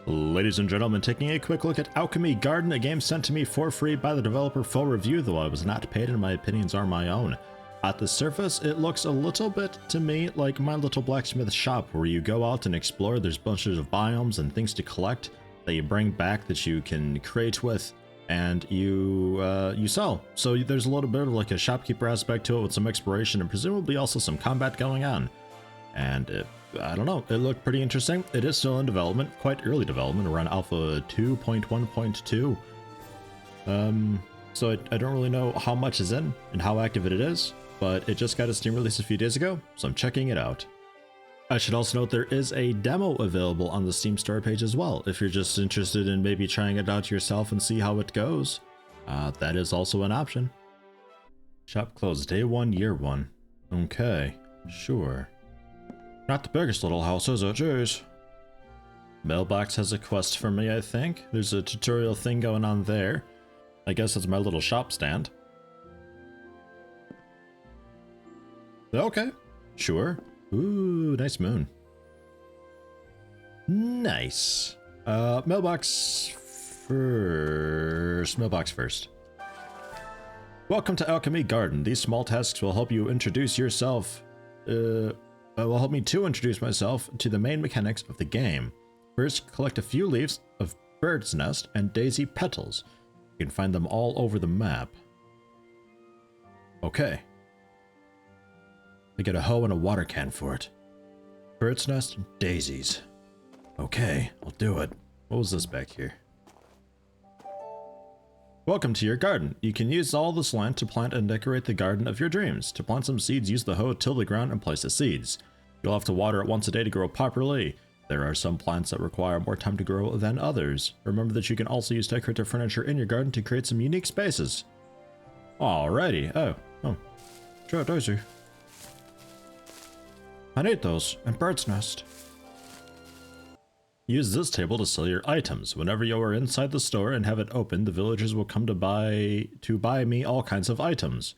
Ladies and gentlemen, taking a quick look at Alchemy Garden, a game sent to me for free by the developer for review, though I was not paid and my opinions are my own. At the surface, it looks a little bit to me like my little blacksmith shop, where you go out and explore. There's bunches of biomes and things to collect that you bring back that you can create with, and you sell. So there's a little bit of like a shopkeeper aspect to it with some exploration and presumably also some combat going on. And I don't know, it looked pretty interesting. It is still in development, quite early development, around alpha 2.1.2. So I don't really know how much is in and how active it is, but it just got a Steam release a few days ago, so I'm checking it out. I should also note there is a demo available on the Steam store page as well, if you're just interested in maybe trying it out yourself and see how it goes. That is also an option. Shop closed day 1, year 1. Okay, sure. Not the biggest little house, is it? Jeez. Mailbox has a quest for me, I think. There's a tutorial thing going on there. I guess it's my little shop stand. Okay, sure. Ooh, nice moon. Nice. Mailbox first. Mailbox first. Welcome to Alchemy Garden. These small tasks will help you introduce yourself. Will help me to introduce myself to the main mechanics of the game. First, collect a few leaves of bird's nest and daisy petals. You can find them all over the map. Okay. I get a hoe and a water can for it. Bird's nest and daisies. Okay, I'll do it. What was this back here? Welcome to your garden. You can use all this land to plant and decorate the garden of your dreams. To plant some seeds, use the hoe, till the ground, and place the seeds. You'll have to water it once a day to grow properly. There are some plants that require more time to grow than others. Remember that you can also use decorative furniture in your garden to create some unique spaces. Alrighty. Oh. Sure, daisy. I need those, and bird's nest. Use this table to sell your items. Whenever you are inside the store and have it open, the villagers will come to buy me all kinds of items.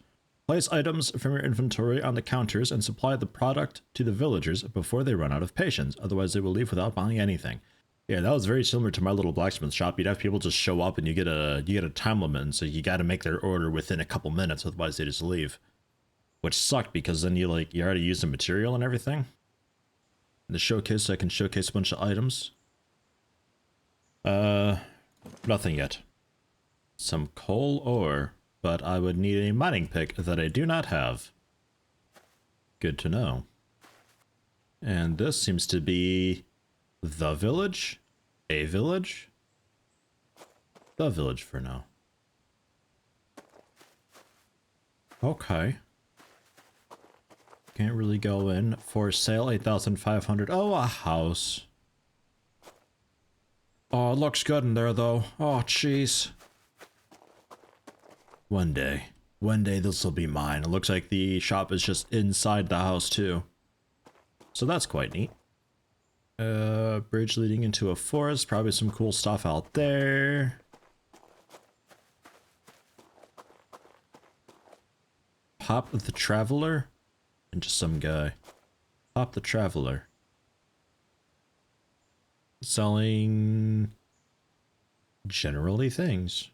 Place items from your inventory on the counters and supply the product to the villagers before they run out of patience, otherwise they will leave without buying anything. Yeah, that was very similar to my little blacksmith shop. You'd have people just show up and you get a time limit, and so you got to make their order within a couple minutes, otherwise they just leave. Which sucked because then you already used the material and everything. In the showcase, I can showcase a bunch of items. Nothing yet. Some coal ore, but I would need a mining pick that I do not have. Good to know. And this seems to be the village? A village? The village for now. Okay. Can't really go in. For sale, 8,500. Oh, a house. Oh, it looks good in there, though. Oh, jeez. One day this will be mine. It looks like the shop is just inside the house, too. So that's quite neat. Bridge leading into a forest. Probably some cool stuff out there. Pop the Traveler. And just some guy. Pop the Traveler. Selling generally things.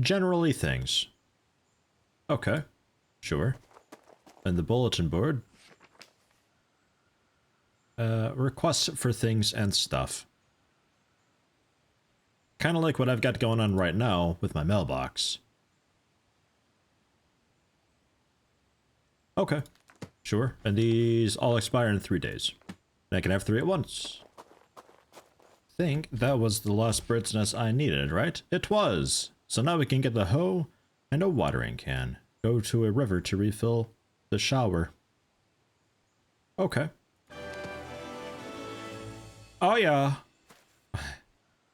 Generally things. Okay, sure. And the bulletin board. Requests for things and stuff. Kind of like what I've got going on right now with my mailbox. Okay, sure. And these all expire in 3 days. And I can have 3 at once. I think that was the last bird's nest I needed, right? It was. So now we can get the hoe and a watering can. Go to a river to refill the shower. Okay. Oh yeah.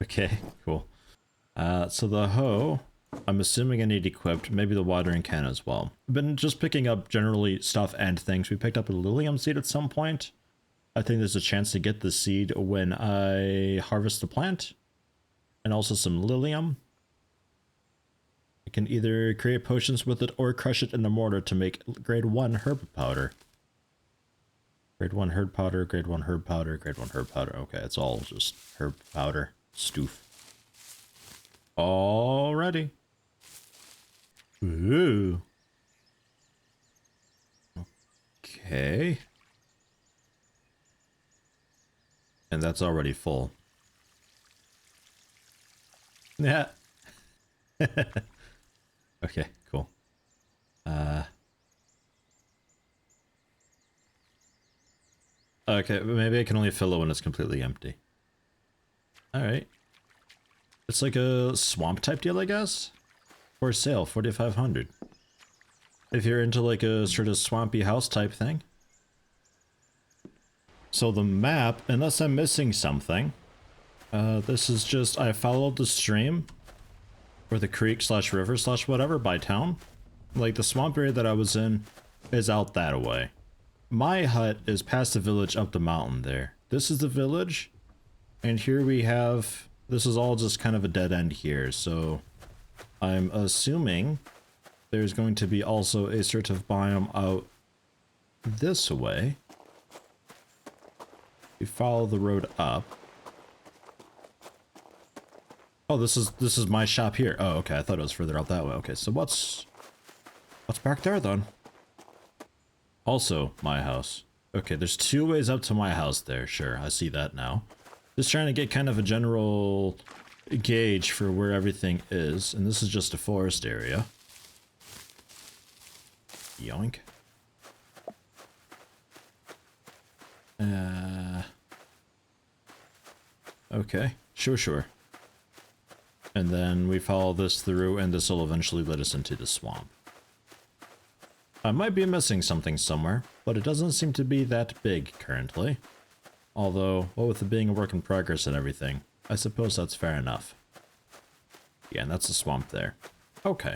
Okay, cool. So the hoe, I'm assuming I need equipped, maybe the watering can as well. I've been just picking up generally stuff and things. We picked up a lilium seed at some point. I think there's a chance to get the seed when I harvest the plant. And also some lilium. I can either create potions with it or crush it in the mortar to make grade 1 herb powder. Grade 1 herb powder, grade 1 herb powder, grade 1 herb powder. Okay, it's all just herb powder. Stoof. Alrighty. Ooh. Okay. And that's already full. Yeah. Okay, cool. Okay, maybe I can only fill it when it's completely empty. Alright. It's like a swamp type deal, I guess? For sale, 4,500. If you're into like a sort of swampy house type thing. So the map, unless I'm missing something, this is just, I followed the stream, or the creek slash river slash whatever by town. Like the swamp area that I was in is out that way. My hut is past the village up the mountain there. This is the village, and here we have, this is all just kind of a dead end here, so I'm assuming there's going to be also a sort of biome out this way. We follow the road up. Oh, this is my shop here. Oh, okay, I thought it was further out that way. Okay, so what's back there then? Also, my house. Okay, there's 2 ways up to my house there. Sure, I see that now. Just trying to get kind of a general gauge for where everything is. And this is just a forest area. Yoink. Okay, sure. And then we follow this through, and this will eventually lead us into the swamp. I might be missing something somewhere, but it doesn't seem to be that big currently. Although, well, with it being a work in progress and everything, I suppose that's fair enough. Yeah, and that's the swamp there. Okay.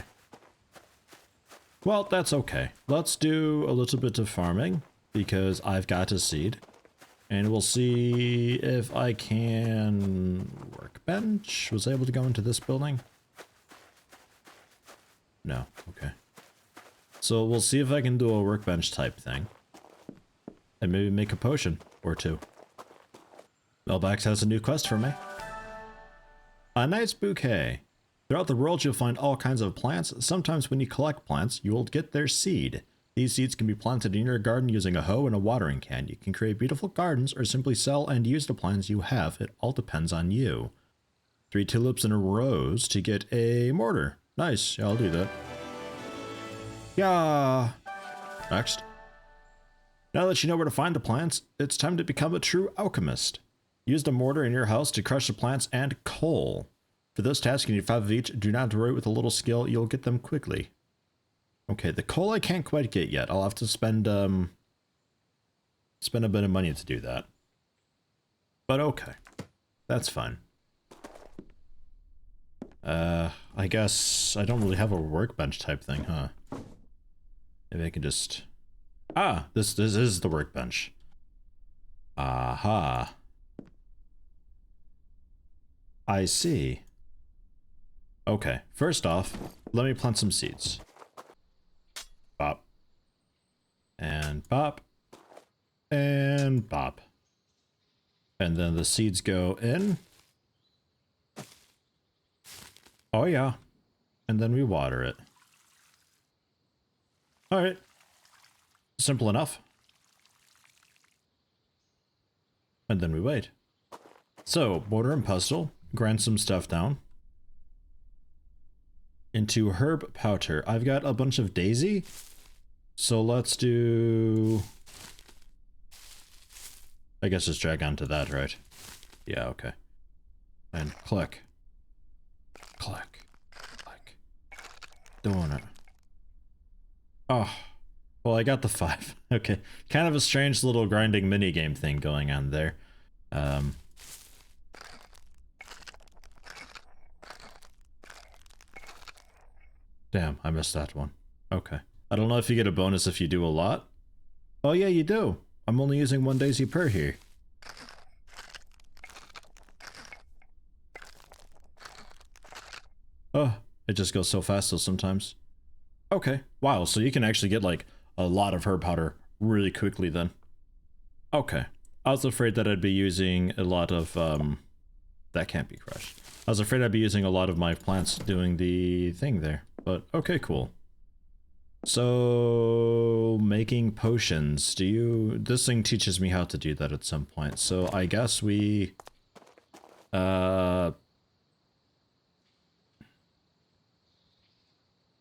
Well, that's okay. Let's do a little bit of farming, because I've got a seed. And we'll see if I can... Workbench? Was I able to go into this building? No, okay. So we'll see if I can do a workbench type thing. And maybe make a potion or 2. Melbax has a new quest for me. A nice bouquet. Throughout the world you'll find all kinds of plants. Sometimes when you collect plants, you will get their seed. These seeds can be planted in your garden using a hoe and a watering can. You can create beautiful gardens or simply sell and use the plants you have. It all depends on you. 3 tulips and a rose to get a mortar. Nice, yeah, I'll do that. Yeah. Next. Now that you know where to find the plants, it's time to become a true alchemist. Use the mortar in your house to crush the plants and coal. For this task you need 5 of each. Do not worry, with a little skill you'll get them quickly. Okay, the coal I can't quite get yet. I'll have to spend a bit of money to do that. But okay. That's fine. I guess I don't really have a workbench type thing, huh? Maybe I can just... Ah, this is the workbench. Aha. I see. Okay, first off, let me plant some seeds. Bop. And bop. And bop. And then the seeds go in. Oh yeah. And then we water it. Alright. Simple enough. And then we wait. So, mortar and pestle. Grind some stuff down. Into herb powder. I've got a bunch of daisy. So let's do... I guess just drag onto that, right? Yeah, okay. And click. Click. Click. Doing it. Oh. Well, I got the 5. Okay. Kind of a strange little grinding minigame thing going on there. Damn, I missed that one. Okay. I don't know if you get a bonus if you do a lot. Oh yeah, you do. I'm only using 1 daisy per here. Oh, it just goes so fast though sometimes. Okay, wow, so you can actually get like a lot of herb powder really quickly then. Okay. I was afraid that I'd be using a lot of, that can't be crushed. I was afraid I'd be using a lot of my plants doing the thing there, but okay, cool. So, making potions. This thing teaches me how to do that at some point, so I guess we, like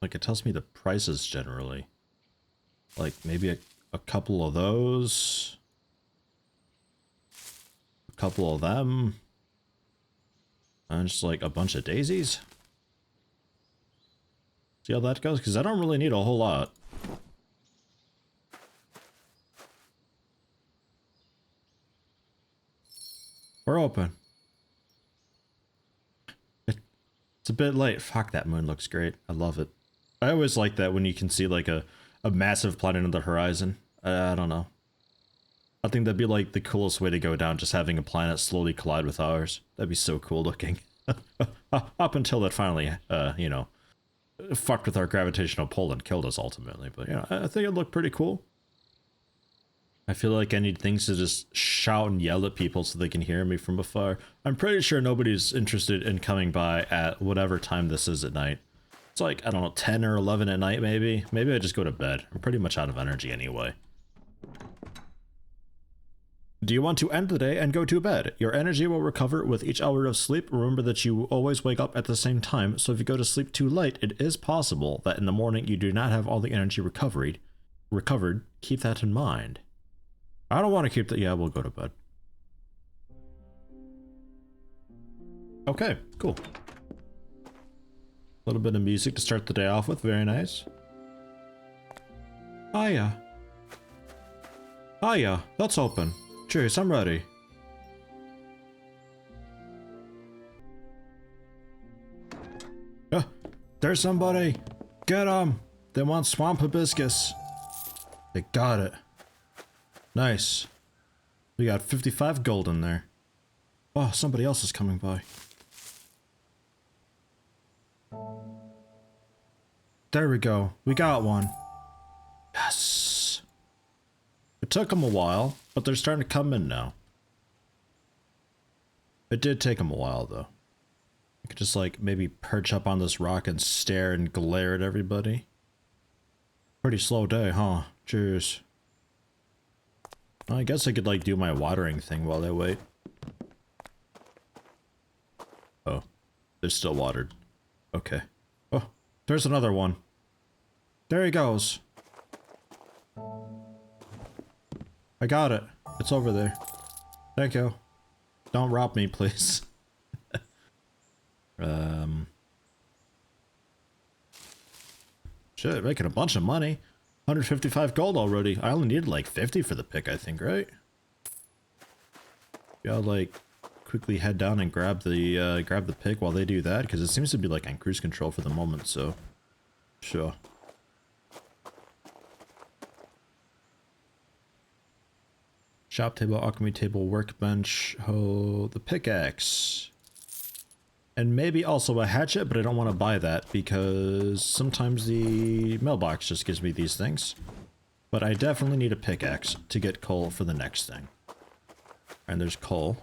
it tells me the prices generally. Like maybe a couple of those. A couple of them. And just like a bunch of daisies. See how that goes? Because I don't really need a whole lot. We're open. It's a bit late. Fuck, that moon looks great. I love it. I always like that when you can see like a massive planet on the horizon. I don't know. I think that'd be like the coolest way to go down, just having a planet slowly collide with ours. That'd be so cool looking. Up until it finally, you know, fucked with our gravitational pull and killed us ultimately. But, you know, I think it looked pretty cool. I feel like I need things to just shout and yell at people so they can hear me from afar. I'm pretty sure nobody's interested in coming by at whatever time this is at night. It's like, I don't know, 10 or 11 at night maybe? Maybe I just go to bed. I'm pretty much out of energy anyway. Do you want to end the day and go to bed? Your energy will recover with each hour of sleep. Remember that you always wake up at the same time, so if you go to sleep too late, it is possible that in the morning you do not have all the energy recovered. Keep that in mind. I don't want to keep that. Yeah, we'll go to bed. Okay, cool. A little bit of music to start the day off with. Very nice. Hiya. Hiya, that's open. Cheers, I'm ready. There's somebody. Get 'em. They want swamp hibiscus. They got it. Nice. We got 55 gold in there. Oh, somebody else is coming by. There we go. We got one. Yes. It took them a while, but they're starting to come in now. It did take them a while, though. I could just, like, maybe perch up on this rock and stare and glare at everybody. Pretty slow day, huh? Cheers. Well, I guess I could, like, do my watering thing while they wait. Oh. They're still watered. Okay. Oh, there's another one. There he goes. I got it. It's over there. Thank you. Don't rob me, please. Shit, making a bunch of money. 155 gold already. I only needed like 50 for the pick, I think, right? Yeah, I'll like quickly head down and grab the pick while they do that, because it seems to be like on cruise control for the moment, so sure. Shop table, alchemy table, workbench, oh, the pickaxe. And maybe also a hatchet, but I don't want to buy that because sometimes the mailbox just gives me these things. But I definitely need a pickaxe to get coal for the next thing. And there's coal.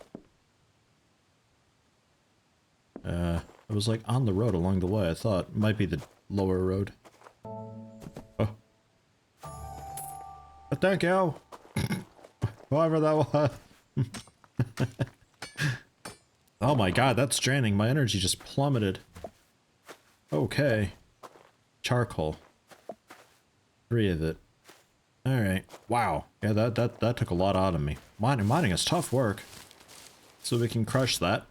It was like on the road along the way. I thought it might be the lower road. Oh. Thank you. Whoever that was. Oh my god, that's draining. My energy just plummeted. Okay. Charcoal. 3 of it. Alright. Wow. Yeah, that took a lot out of me. Mining is tough work. So we can crush that.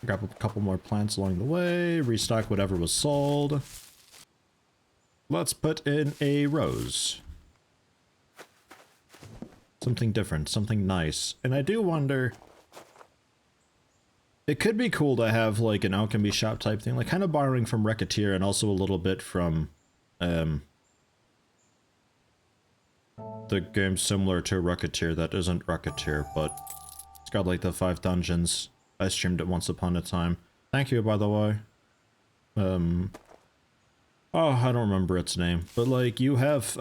Grab a couple more plants along the way. Restock whatever was sold. Let's put in a rose. Something different, something nice. And I do wonder... It could be cool to have like an alchemy shop type thing, like kind of borrowing from Racketeer and also a little bit from the game similar to Racketeer that isn't Racketeer, but it's got like the 5 dungeons. I streamed it once upon a time. Thank you, by the way. Oh, I don't remember its name, but like you have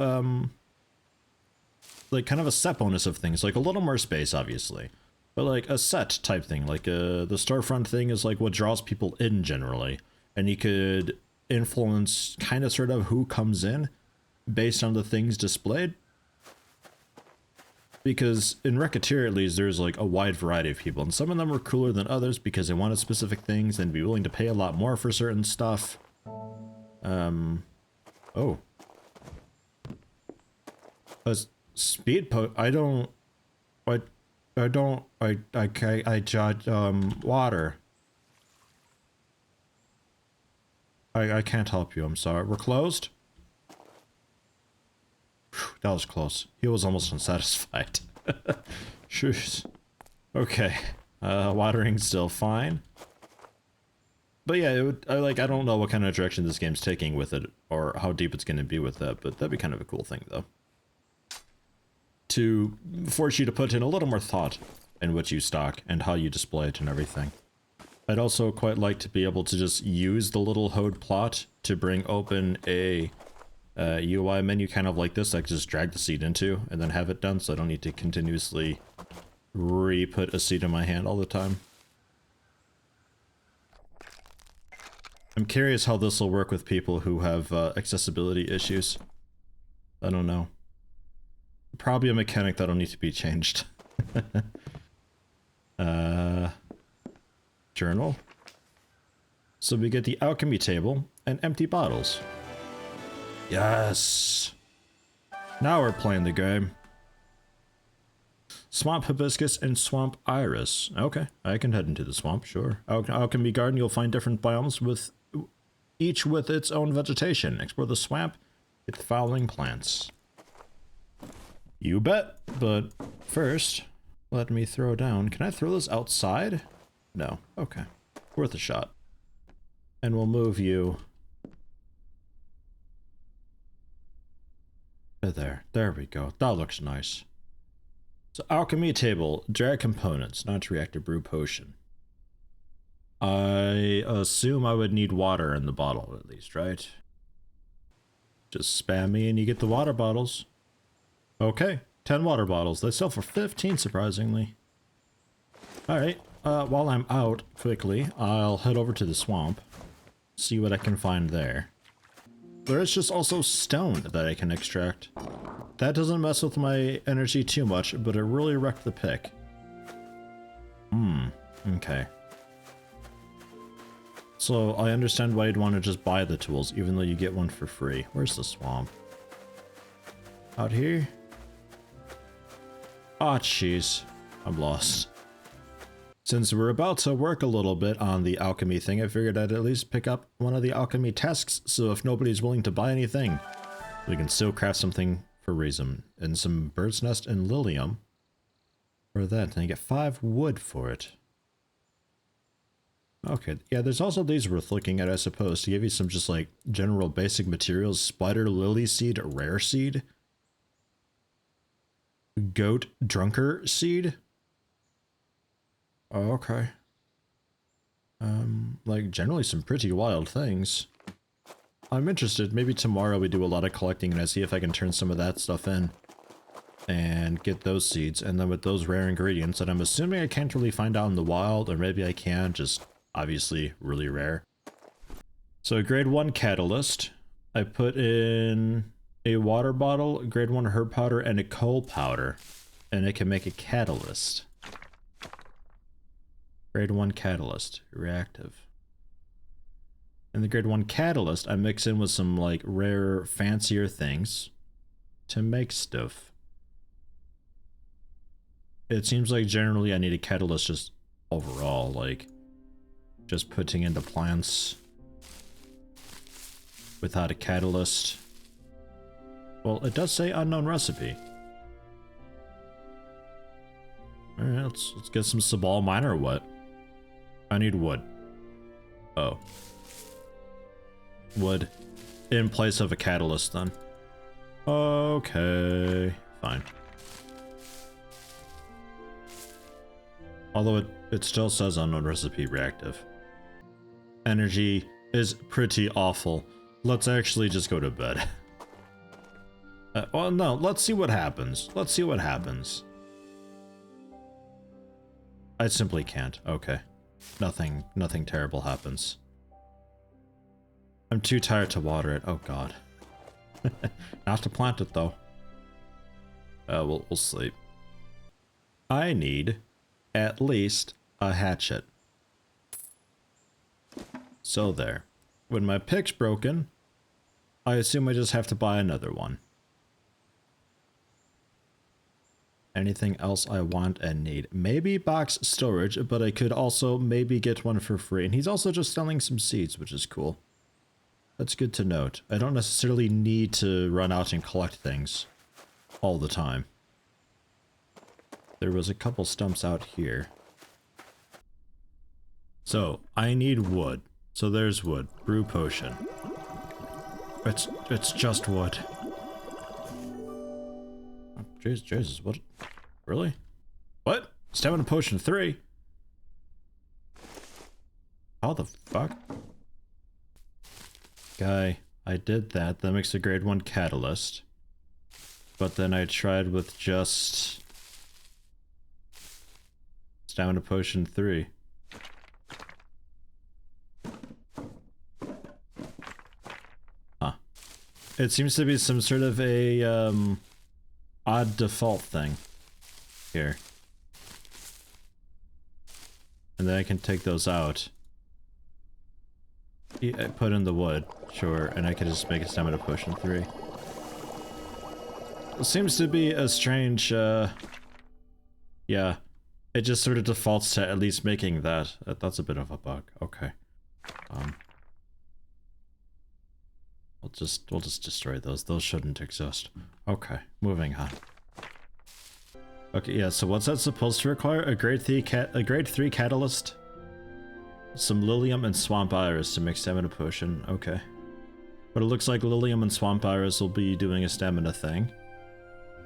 like kind of a set bonus of things, like a little more space, obviously, but like a set type thing. Like the storefront thing is like what draws people in generally, and you could influence kind of sort of who comes in based on the things displayed. Because in Racketeer, at least, there's like a wide variety of people, and some of them were cooler than others because they wanted specific things and be willing to pay a lot more for certain stuff. Oh. A speed I judge, water. I can't help you, I'm sorry. We're closed? Whew, that was close. He was almost unsatisfied. Shoes. Okay. Watering's still fine. But yeah, I don't know what kind of direction this game's taking with it, or how deep it's going to be with that, but that'd be kind of a cool thing, though. To force you to put in a little more thought in what you stock and how you display it and everything. I'd also quite like to be able to just use the little HOD plot to bring open a UI menu kind of like this I could just drag the seed into and then have it done, so I don't need to continuously re-put a seed in my hand all the time. I'm curious how this will work with people who have accessibility issues. I don't know. Probably a mechanic that'll need to be changed. Journal. So we get the alchemy table and empty bottles. Yes! Now we're playing the game. Swamp hibiscus and swamp iris. Okay, I can head into the swamp, sure. Alchemy Garden, you'll find different biomes with each with its own vegetation. Explore the swamp with flowering plants. You bet, but first, let me throw down. Can I throw this outside? No. Okay. Worth a shot. And we'll move you to there. There we go. That looks nice. So, alchemy table, drag components, not reactor brew potion. I assume I would need water in the bottle at least, right? Just spam me and you get the water bottles. Okay, 10 water bottles. They sell for 15, surprisingly. Alright, while I'm out, quickly, I'll head over to the swamp. See what I can find there. There is just also stone that I can extract. That doesn't mess with my energy too much, but it really wrecked the pick. Okay. So, I understand why you'd want to just buy the tools, even though you get one for free. Where's the swamp? Out here? Ah, jeez. I'm lost. Since we're about to work a little bit on the alchemy thing, I figured I'd at least pick up one of the alchemy tasks, so if nobody's willing to buy anything, we can still craft something for reason. And some bird's nest and lilium. For that, and I get 5 wood for it. Okay, yeah, there's also these worth looking at, I suppose, to give you some just like general basic materials. Spider lily seed, rare seed. Goat drunker seed. Oh, okay. Like generally some pretty wild things. I'm interested. Maybe tomorrow we do a lot of collecting and I see if I can turn some of that stuff in and get those seeds. And then with those rare ingredients that I'm assuming I can't really find out in the wild, or maybe I can, just obviously really rare. So grade 1 catalyst. I put in a water bottle, grade 1 herb powder, and a coal powder. And it can make a catalyst. Grade 1 catalyst. Reactive. And the grade 1 catalyst I mix in with some like rare, fancier things to make stuff. It seems like generally I need a catalyst just overall, like just putting into plants without a catalyst. Well, it does say unknown recipe. Alright, let's get some Sabal mine or what? I need wood. Oh. Wood in place of a catalyst then. Okay, fine. Although it still says unknown recipe reactive. Energy is pretty awful. Let's actually just go to bed. Well, no, let's see what happens. Let's see what happens. I simply can't. Okay. Nothing terrible happens. I'm too tired to water it. Oh god. Not to plant it though. We'll sleep. I need at least a hatchet. So there. When my pick's broken, I assume I just have to buy another one. Anything else I want and need? Maybe box storage, but I could also maybe get one for free. And he's also just selling some seeds, which is cool. That's good to note. I don't necessarily need to run out and collect things all the time. There was a couple stumps out here. So, I need wood. So there's wood. Brew potion. It's just wood. Oh, Jesus, what? Really? What? Stamina potion 3? How the fuck? Guy, I did that. That makes a grade 1 catalyst. But then I tried with just stamina potion 3. Huh. It seems to be some sort of a odd default thing here. And then I can take those out. I put in the wood, sure, and I could just make a stamina potion 3. It seems to be a strange, yeah. It just sort of defaults to at least making that. That's a bit of a bug. Okay. We'll just destroy those. Those shouldn't exist. Okay, moving on. Okay, yeah, so what's that supposed to require? A grade 3 catalyst? Some Lilium and Swamp Iris to make stamina potion. Okay. But it looks like Lilium and Swamp Iris will be doing a stamina thing.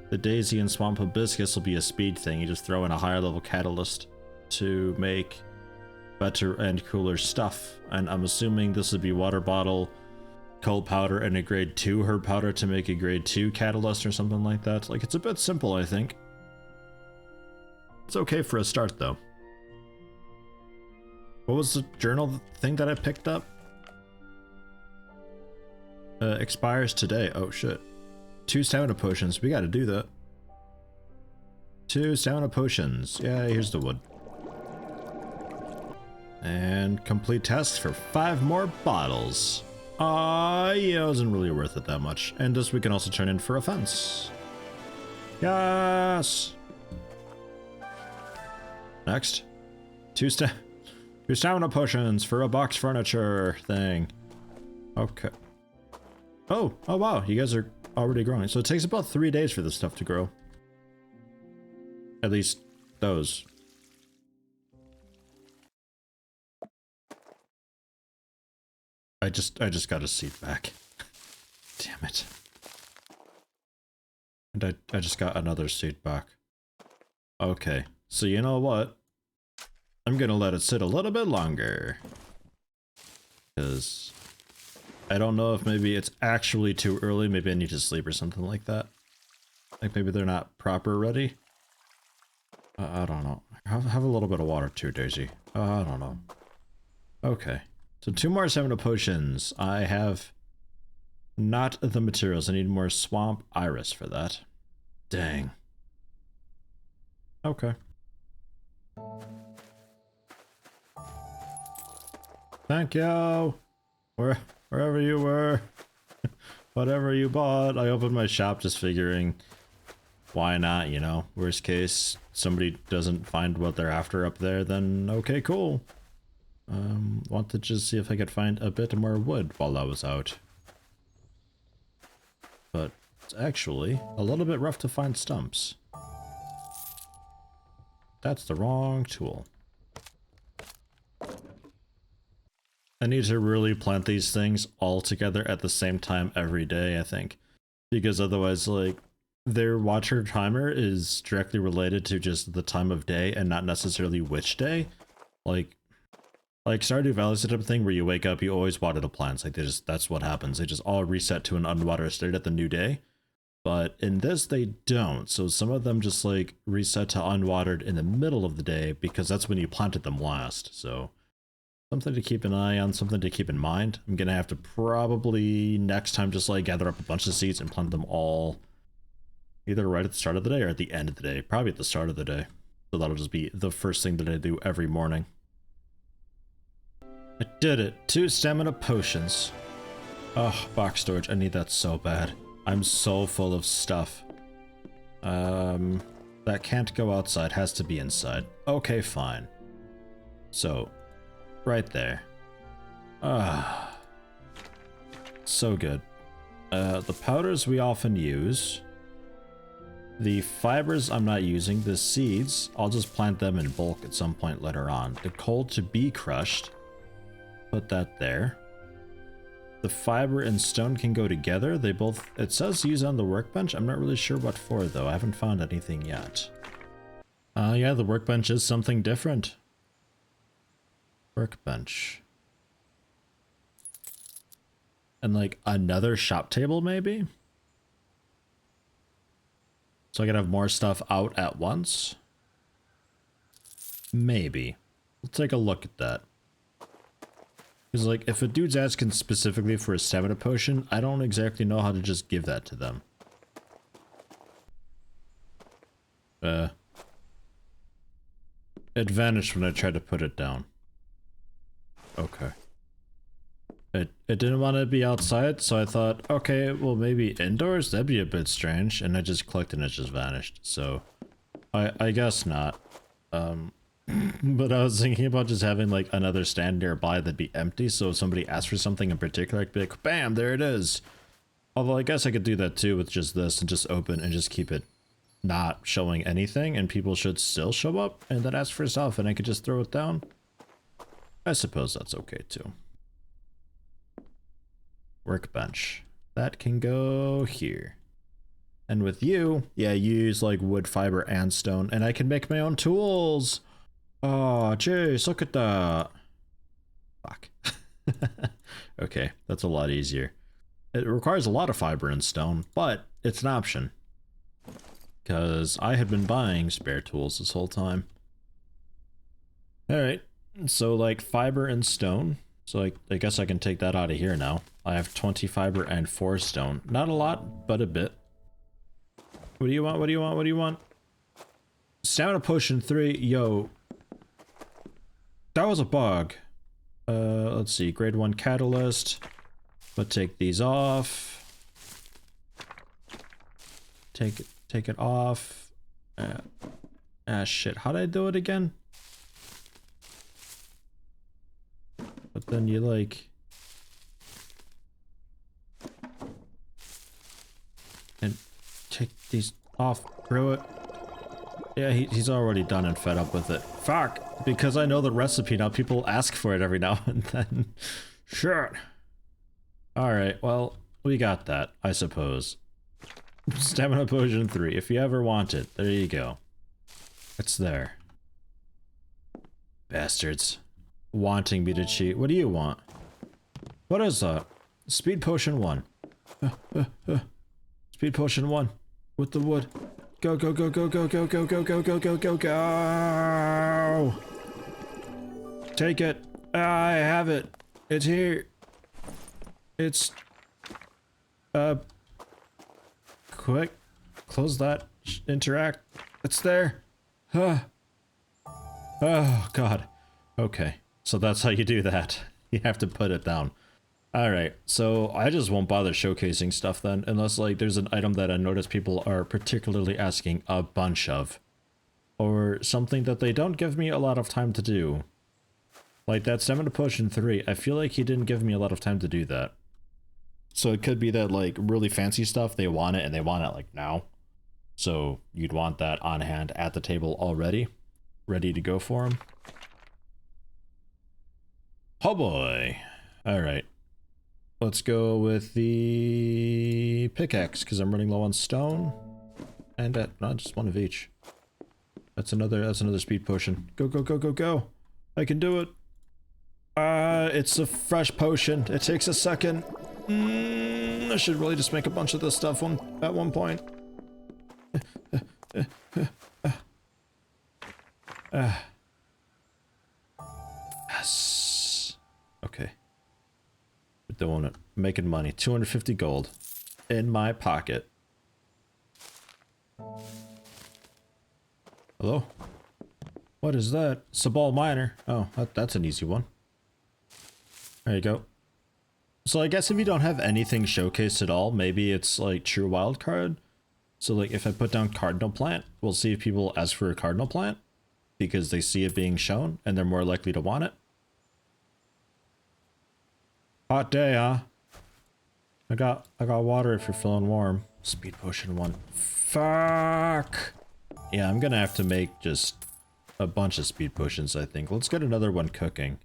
The Daisy and Swamp Hibiscus will be a speed thing. You just throw in a higher level catalyst to make better and cooler stuff. And I'm assuming this would be water bottle, cold powder, and a grade 2 herb powder to make a grade 2 catalyst or something like that. Like, it's a bit simple, I think. It's okay for a start, though. What was the journal thing that I picked up? Expires today. Oh, shit. 2 stamina potions. We gotta do that. 2 stamina potions. Yeah, here's the wood. And complete tasks for 5 more bottles. Yeah, it wasn't really worth it that much. And this we can also turn in for a fence. Yes! Next. 2 stamina potions for a box furniture thing. Okay. Oh wow, you guys are already growing. So it takes about 3 days for this stuff to grow. At least those. I just got a seed back. Damn it. And I just got another seed back. Okay, so you know what? I'm gonna let it sit a little bit longer. Because I don't know if maybe it's actually too early. Maybe I need to sleep or something like that. Like maybe they're not proper ready. I don't know. Have a little bit of water too, Daisy. I don't know. Okay. So 2 more stamina potions. I have not the materials. I need more swamp iris for that. Dang. Okay. Thank you. Wherever you were. Whatever you bought. I opened my shop just figuring, why not, you know? Worst case, somebody doesn't find what they're after up there, then okay, cool. Want to just see if I could find a bit more wood while I was out. But it's actually a little bit rough to find stumps. That's the wrong tool. I need to really plant these things all together at the same time every day, I think. Because otherwise, like, their water timer is directly related to just the time of day and not necessarily which day. Like Stardew Valley's the type of thing where you wake up, you always water the plants. Like, that's what happens. They just all reset to an unwatered state at the new day. But in this, they don't. So some of them just like reset to unwatered in the middle of the day because that's when you planted them last. So something to keep an eye on, something to keep in mind. I'm going to have to probably next time just like gather up a bunch of seeds and plant them all either right at the start of the day or at the end of the day. Probably at the start of the day. So that'll just be the first thing that I do every morning. I did it. 2 stamina potions. Oh, box storage. I need that so bad. I'm so full of stuff. That can't go outside. Has to be inside. Okay, fine. So, right there. Ah. So good. The powders we often use. The fibers I'm not using. The seeds, I'll just plant them in bulk at some point later on. The coal to be crushed. Put that there. The fiber and stone can go together. They both, it says use on the workbench. I'm not really sure what for though. I haven't found anything yet. Yeah, the workbench is something different. Workbench. And like another shop table maybe? So I can have more stuff out at once? Maybe. We'll take a look at that. Because, like, if a dude's asking specifically for a stamina potion, I don't exactly know how to just give that to them. It vanished when I tried to put it down. Okay. It didn't want to be outside, so I thought, okay, well, maybe indoors? That'd be a bit strange. And I just clicked and it just vanished. So, I guess not. But I was thinking about just having like another stand nearby that'd be empty, so if somebody asked for something in particular, I'd be like, bam, there it is. Although I guess I could do that too with just this and just open and just keep it not showing anything, and people should still show up and then ask for stuff and I could just throw it down. I suppose that's okay too. Workbench. That can go here. And with you, yeah, you use like wood, fiber, and stone, and I can make my own tools. Oh, jeez, look at that. Fuck. Okay, that's a lot easier. It requires a lot of fiber and stone, but it's an option. Because I had been buying spare tools this whole time. Alright, so like fiber and stone. So I guess I can take that out of here now. I have 20 fiber and 4 stone. Not a lot, but a bit. What do you want? What do you want? What do you want? Stamina potion 3, yo. That was a bug. Let's see, grade 1 catalyst. Let's take these off. Take it off. Shit, how did I do it again? But then you like... And take these off, throw it. Yeah, he's already done and fed up with it. Fuck! Because I know the recipe now, people ask for it every now and then. Sure. Alright, well, we got that, I suppose. Stamina potion 3, if you ever want it, there you go. It's there. Bastards. Wanting me to cheat. What do you want? What is that? Speed potion 1. Speed potion 1. With the wood. Go, go, go, go, go, go, go, go, go, go, go, go, go! Take it. I have it. It's here. It's... Quick. Close that. Interact. It's there. Oh, God. Okay. So that's how you do that. You have to put it down. Alright, so I just won't bother showcasing stuff then, unless like there's an item that I notice people are particularly asking a bunch of. Or something that they don't give me a lot of time to do. Like that Stamina Potion 3, I feel like he didn't give me a lot of time to do that. So it could be that like really fancy stuff, they want it and they want it like now. So you'd want that on hand at the table already, ready to go for him. Oh boy. Alright. Let's go with the pickaxe, because I'm running low on stone. And not just one of each. That's another speed potion. Go, go, go, go, go. I can do it. It's a fresh potion. It takes a second. I should really just make a bunch of this stuff at one point. Yes. Okay. We're doing it. Making money. 250 gold in my pocket. Hello? What is that? Sabal Miner. Oh, that's an easy one. There you go. So I guess if you don't have anything showcased at all, maybe it's like true wild card. So like if I put down cardinal plant, we'll see if people ask for a cardinal plant because they see it being shown and they're more likely to want it. Hot day, huh? I got water if you're feeling warm. Speed potion 1. Fuck. Yeah, I'm gonna have to make just a bunch of speed potions, I think. Let's get another one cooking.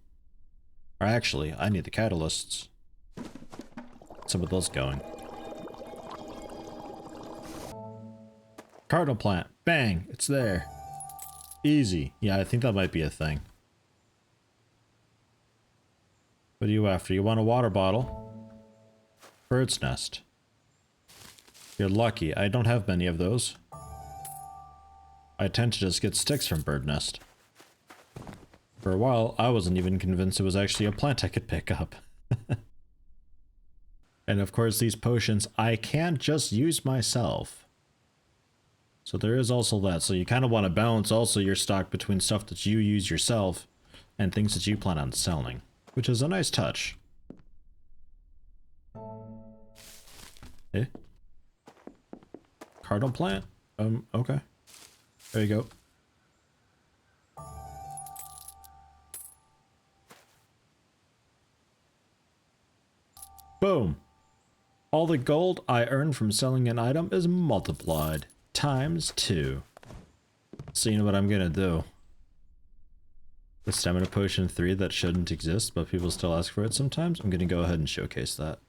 Or actually, I need the catalysts. Some of those going. Cardinal plant. Bang! It's there. Easy. Yeah, I think that might be a thing. What are you after? You want a water bottle? Bird's nest. You're lucky. I don't have many of those. I tend to just get sticks from bird nest. For a while, I wasn't even convinced it was actually a plant I could pick up. And of course, these potions I can't just use myself. So there is also that. So you kind of want to balance also your stock between stuff that you use yourself and things that you plan on selling, which is a nice touch. Eh? Cardinal plant? Okay. There you go. Boom. All the gold I earned from selling an item is multiplied times 2. So you know what I'm gonna do? The stamina potion 3 that shouldn't exist, but people still ask for it sometimes. I'm gonna go ahead and showcase that.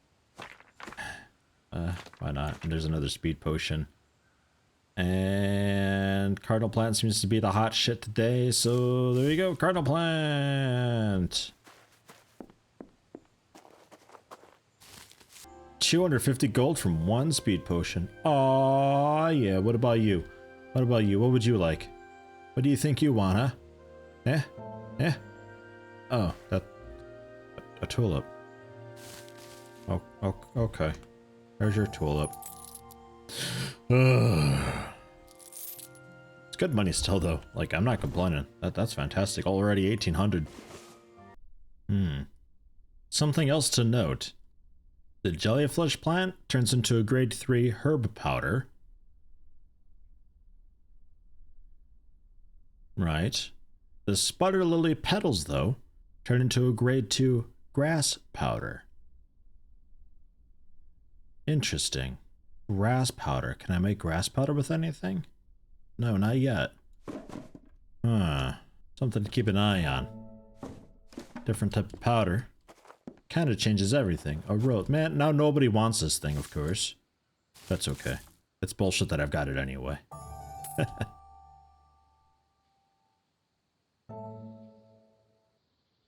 Why not? And there's another speed potion. And cardinal plant seems to be the hot shit today, so there you go, cardinal plant. 250 gold from 1 speed potion. Aw, yeah, what about you? What about you? What would you like? What do you think you want, huh? Eh? Eh? Oh, that... a tulip. Oh, okay. There's your tulip. It's good money still, though. Like, I'm not complaining. That's fantastic. Already 1800. Something else to note. The jellyfish plant turns into a grade 3 herb powder. Right. The spider lily petals, though, turn into a grade 2 grass powder. Interesting. Grass powder. Can I make grass powder with anything? No, not yet. Something to keep an eye on. Different type of powder. Kind of changes everything. A road. Man, now nobody wants this thing, of course. That's okay. It's bullshit that I've got it anyway.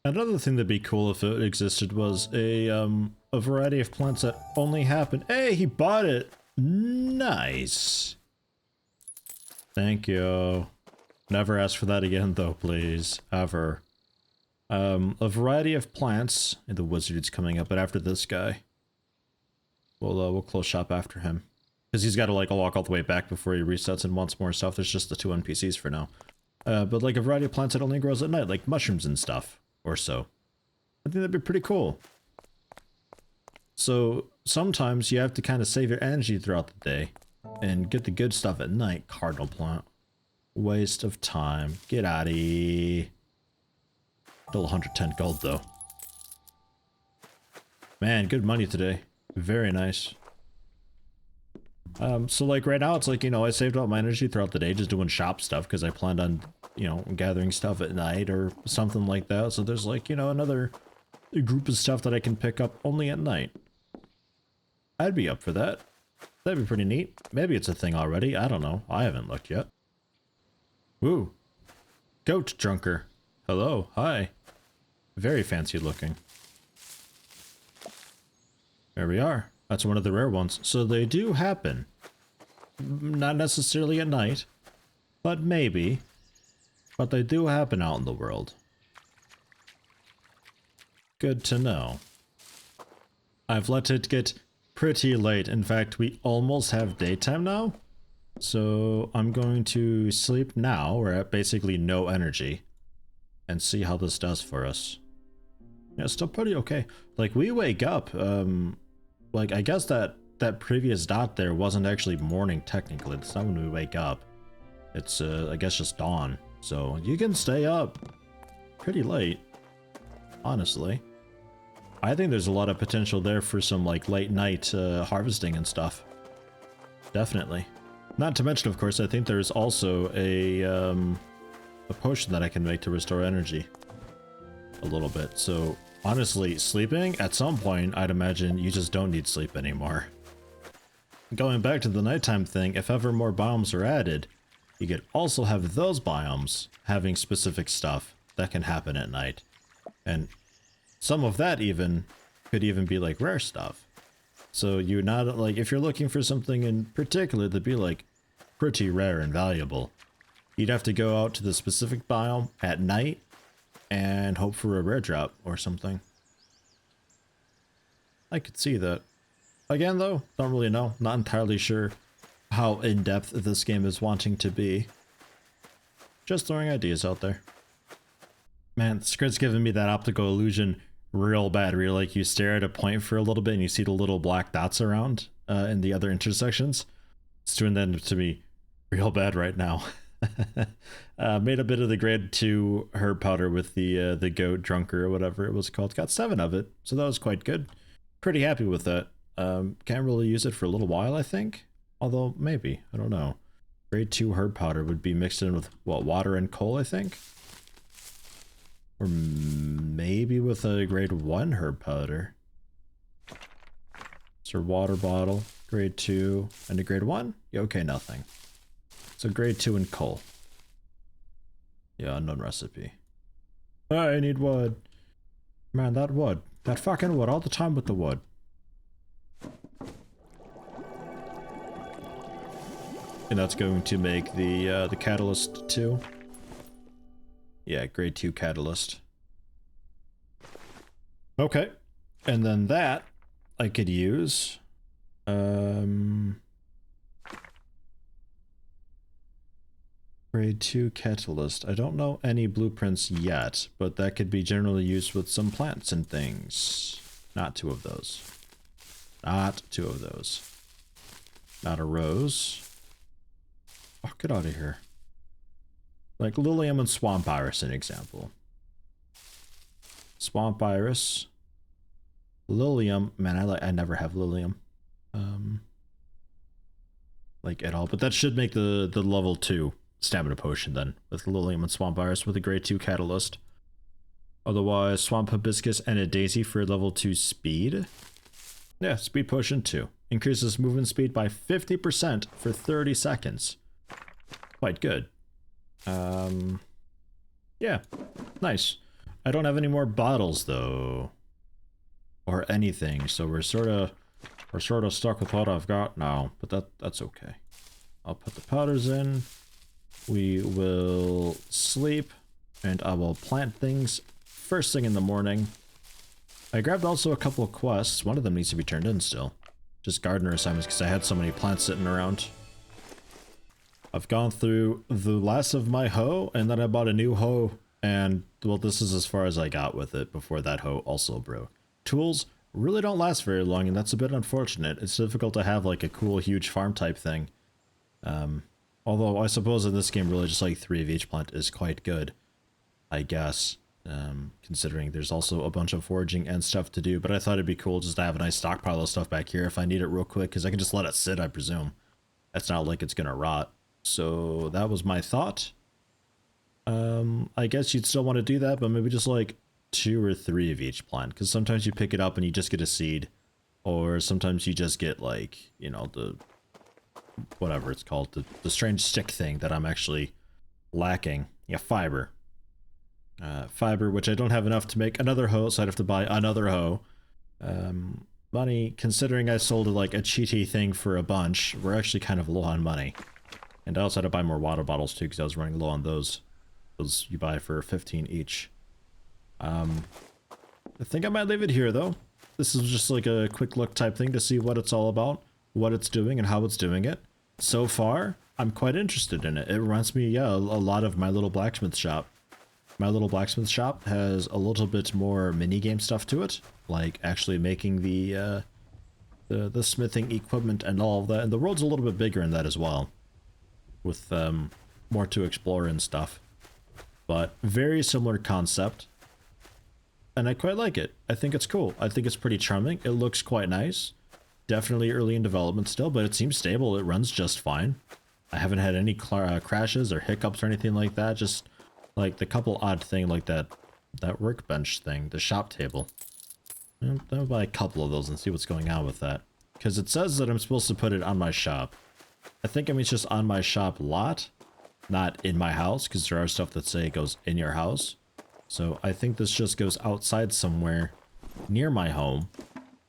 Another thing that'd be cool if it existed was a variety of plants that only happen. Hey, he bought it! Nice! Thank you. Never ask for that again, though, please. Ever. A variety of plants. The wizard's coming up, but after this guy. We'll close shop after him. Because he's got to, like, walk all the way back before he resets and wants more stuff. There's just the 2 NPCs for now. But, like, a variety of plants that only grows at night, like mushrooms and stuff. Or so. I think that'd be pretty cool. So, sometimes you have to kind of save your energy throughout the day. And get the good stuff at night. Cardinal plant. Waste of time. Get out of here. Still 110 gold, though. Man, good money today. Very nice. So like right now, it's like, you know, I saved all my energy throughout the day just doing shop stuff because I planned on, you know, gathering stuff at night or something like that. So there's like, you know, another group of stuff that I can pick up only at night. I'd be up for that. That'd be pretty neat. Maybe it's a thing already. I don't know. I haven't looked yet. Woo. Goat drunker. Hello. Hi. Very fancy looking. There we are. That's one of the rare ones. So they do happen. Not necessarily at night, but maybe. But they do happen out in the world. Good to know. I've let it get pretty late. In fact, we almost have daytime now. So I'm going to sleep now. We're at basically no energy. And see how this does for us. Yeah, it's still pretty okay. Like, we wake up, like, I guess that previous dot there wasn't actually morning technically. It's not when we wake up. It's, I guess just dawn. So you can stay up pretty late, honestly. I think there's a lot of potential there for some, like, late night harvesting and stuff. Definitely. Not to mention, of course, I think there's also a potion that I can make to restore energy a little bit. So honestly, sleeping, at some point, I'd imagine you just don't need sleep anymore. Going back to the nighttime thing, if ever more biomes are added, you could also have those biomes having specific stuff that can happen at night. And some of that even could even be like rare stuff. So you're not like, if you're looking for something in particular to be like pretty rare and valuable, you'd have to go out to the specific biome at night and hope for a rare drop or something. I could see that. Again though, don't really know. Not entirely sure how in-depth this game is wanting to be. Just throwing ideas out there. Man, Squid's giving me that optical illusion real bad, where like you stare at a point for a little bit and you see the little black dots around in the other intersections. It's doing that to me real bad right now. Made a bit of the grade 2 herb powder with the goat drunker or whatever it was called. Got 7 of it, so that was quite good. Pretty happy with that. Can't really use it for a little while, I think. Although, maybe. I don't know. Grade 2 herb powder would be mixed in with, what, water and coal, I think? Or maybe with a grade 1 herb powder. So water bottle, grade 2, and a grade 1? Yeah, okay, nothing. So grade 2 and coal. Yeah, unknown recipe. I need wood. Man, that wood. That fucking wood, all the time with the wood. And that's going to make the catalyst too. Yeah, grade 2 catalyst. Okay. And then that I could use. Grade 2 catalyst. I don't know any blueprints yet, but that could be generally used with some plants and things. Not 2 of those. Not 2 of those. Not a rose. Oh, get out of here. Like Lilium and Swamp Iris, an example. Swamp Iris. Lilium. Man, I never have Lilium. Like at all. But that should make the level 2 stamina potion then. With Lilium and Swamp Iris with a grade 2 catalyst. Otherwise, Swamp Hibiscus and a Daisy for level 2 speed. Yeah, speed potion 2. Increases movement speed by 50% for 30 seconds. Quite good. Yeah, nice. I don't have any more bottles though, or anything, so we're sort of stuck with what I've got now. But that's okay. I'll put the powders in. We will sleep, and I will plant things first thing in the morning. I grabbed also a couple of quests. One of them needs to be turned in still. Just gardener assignments because I had so many plants sitting around. I've gone through the last of my hoe, and then I bought a new hoe, and, well, this is as far as I got with it before that hoe also broke. Tools really don't last very long, and that's a bit unfortunate. It's difficult to have, like, a cool, huge farm type thing. Although, I suppose in this game, really just, like, 3 of each plant is quite good, I guess, considering there's also a bunch of foraging and stuff to do, but I thought it'd be cool just to have a nice stockpile of stuff back here if I need it real quick, because I can just let it sit, I presume. That's not like it's gonna rot. So that was my thought. I guess you'd still want to do that, but maybe just like 2 or 3 of each plant, because sometimes you pick it up and you just get a seed, or sometimes you just get like, you know, the whatever it's called, the strange stick thing that I'm actually lacking. Yeah, fiber. Fiber, which I don't have enough to make another hoe, so I'd have to buy another hoe. money, considering I sold like a cheaty thing for a bunch, we're actually kind of low on money. And I also had to buy more water bottles too because I was running low on those. Those you buy for 15 each. I think I might leave it here though. This is just like a quick look type thing to see what it's all about, what it's doing, and how it's doing it. So far, I'm quite interested in it. It reminds me, yeah, a lot of my little blacksmith shop. My little blacksmith shop has a little bit more minigame stuff to it, like actually making the smithing equipment and all of that. And the world's a little bit bigger in that as well, with more to explore and stuff. But very similar concept. And I quite like it. I think it's cool. I think it's pretty charming. It looks quite nice. Definitely early in development still, but it seems stable. It runs just fine. I haven't had any crashes or hiccups or anything like that. Just like the couple odd thing like that workbench thing, the shop table. I'll buy a couple of those and see what's going on with that. Because it says that I'm supposed to put it on my shop. I think it means just on my shop lot, not in my house, because there are stuff that say it goes in your house. So I think this just goes outside somewhere near my home,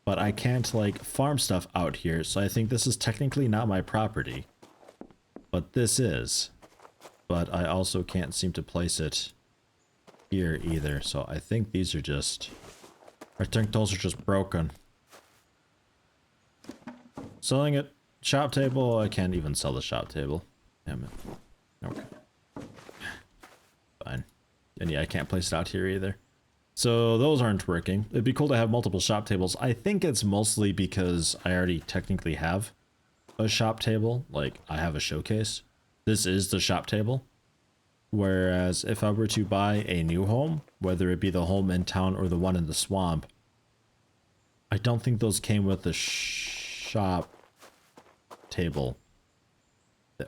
but I can't like farm stuff out here, so I think this is technically not my property. But this is. But I also can't seem to place it here either, so I think these are just... I think those are just broken. Selling it. Shop table, I can't even sell the shop table. Damn it. Okay. Fine. And yeah, I can't place it out here either. So those aren't working. It'd be cool to have multiple shop tables. I think it's mostly because I already technically have a shop table. Like, I have a showcase. This is the shop table. Whereas if I were to buy a new home, whether it be the home in town or the one in the swamp, I don't think those came with the shop table.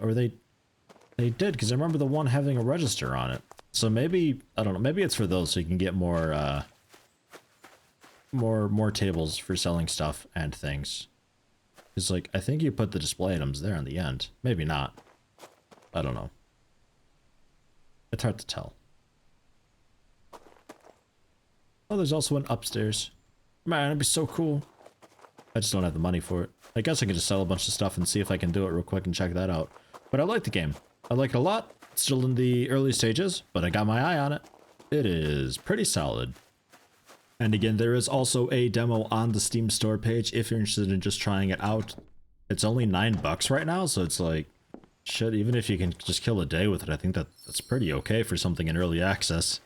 Or they did, because I remember the one having a register on it. So maybe, I don't know, maybe it's for those so you can get more, more tables for selling stuff and things. It's like, I think you put the display items there in the end. Maybe not. I don't know. It's hard to tell. Oh, there's also an upstairs. Man, it'd be so cool. I just don't have the money for it. I guess I could just sell a bunch of stuff and see if I can do it real quick and check that out. But I like the game. I like it a lot. It's still in the early stages, but I got my eye on it. It is pretty solid. And again, there is also a demo on the Steam store page if you're interested in just trying it out. It's only $9 right now, so it's like, shit, even if you can just kill a day with it, I think that's pretty okay for something in early access.